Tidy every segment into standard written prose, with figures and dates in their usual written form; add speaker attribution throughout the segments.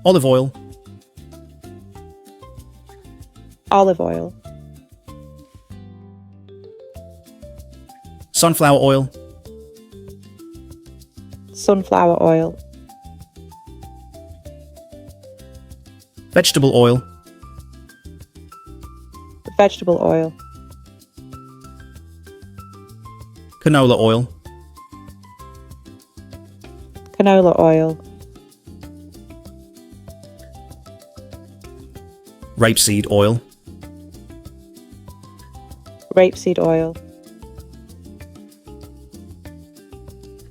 Speaker 1: olive oil,
Speaker 2: olive oil,
Speaker 1: sunflower oil,
Speaker 2: sunflower oil,
Speaker 1: vegetable oil,
Speaker 2: vegetable oil,
Speaker 1: canola oil,
Speaker 2: canola oil,
Speaker 1: rapeseed oil,
Speaker 2: rapeseed oil,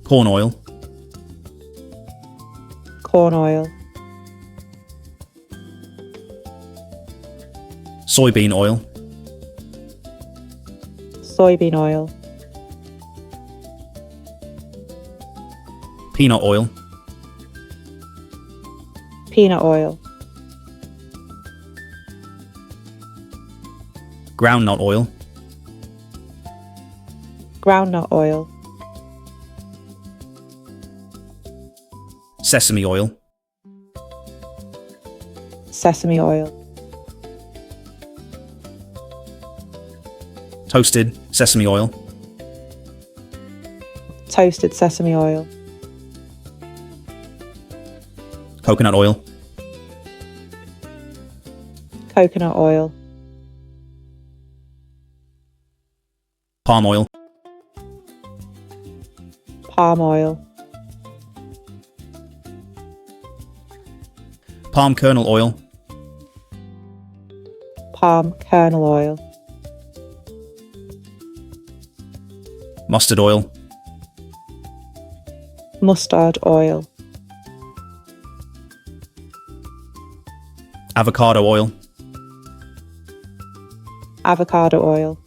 Speaker 1: corn oil,
Speaker 2: corn oil,
Speaker 1: soybean oil,
Speaker 2: soybean oil,
Speaker 1: peanut oil,
Speaker 2: peanut oil,
Speaker 1: groundnut oil,
Speaker 2: groundnut oil,
Speaker 1: sesame oil,
Speaker 2: sesame oil,
Speaker 1: toasted sesame oil,
Speaker 2: toasted sesame oil,
Speaker 1: coconut oil,
Speaker 2: coconut oil,
Speaker 1: palm oil,
Speaker 2: palm oil,
Speaker 1: palm kernel oil,
Speaker 2: palm kernel oil,
Speaker 1: mustard oil,
Speaker 2: mustard oil,
Speaker 1: avocado oil,
Speaker 2: avocado oil,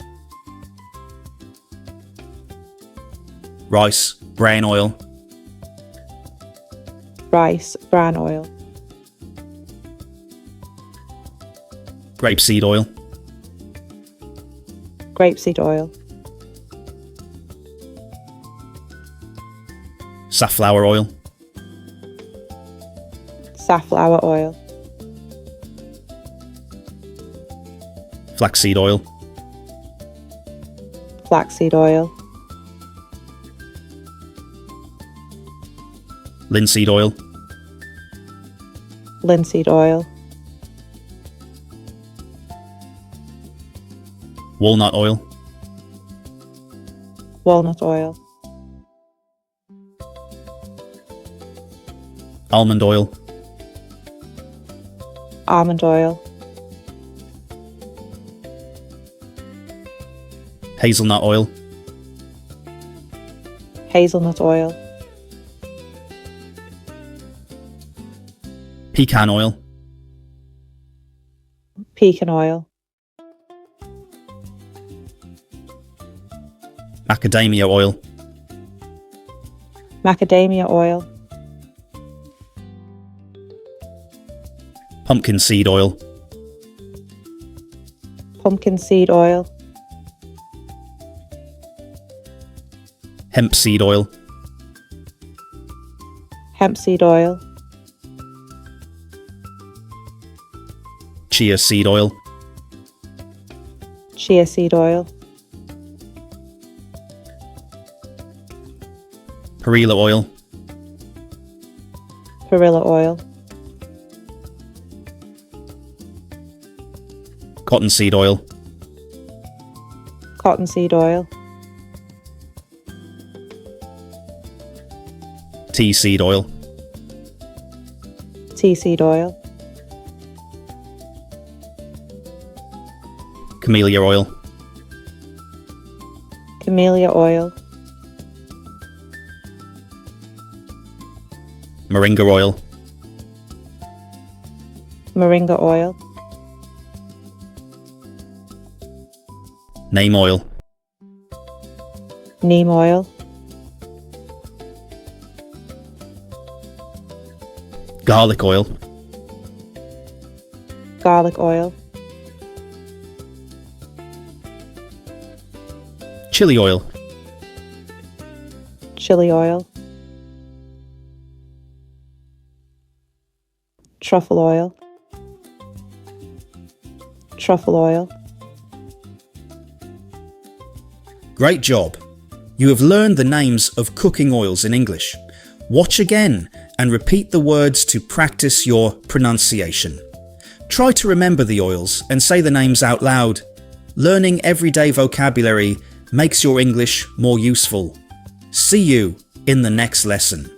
Speaker 1: rice bran oil,
Speaker 2: rice bran oil,
Speaker 1: grapeseed oil,
Speaker 2: grapeseed oil,
Speaker 1: safflower oil,
Speaker 2: safflower oil,
Speaker 1: flaxseed oil,
Speaker 2: flaxseed oil,
Speaker 1: linseed oil,
Speaker 2: linseed oil,
Speaker 1: walnut oil,
Speaker 2: walnut oil,
Speaker 1: almond oil,
Speaker 2: almond oil,
Speaker 1: hazelnut oil,
Speaker 2: hazelnut oil,
Speaker 1: pecan oil,
Speaker 2: pecan oil,
Speaker 1: macadamia oil,
Speaker 2: macadamia oil,
Speaker 1: pumpkin seed oil,
Speaker 2: pumpkin seed oil,
Speaker 1: hemp seed oil,
Speaker 2: hemp seed oil,
Speaker 1: chia seed oil,
Speaker 2: chia seed oil,
Speaker 1: perilla oil,
Speaker 2: perilla oil,
Speaker 1: cottonseed oil,
Speaker 2: cottonseed oil,
Speaker 1: tea seed oil,
Speaker 2: tea seed oil,
Speaker 1: camellia oil,
Speaker 2: camellia oil,
Speaker 1: moringa oil,
Speaker 2: moringa oil,
Speaker 1: neem oil,
Speaker 2: neem oil,
Speaker 1: garlic oil,
Speaker 2: garlic oil,
Speaker 1: chili oil,
Speaker 2: chili oil, truffle oil, truffle oil,
Speaker 1: Great job! You have learned the names of cooking oils in English. Watch again and repeat the words to practice your pronunciation. Try to remember the oils and say the names out loud. Learning everyday vocabulary makes your English more useful. See you in the next lesson.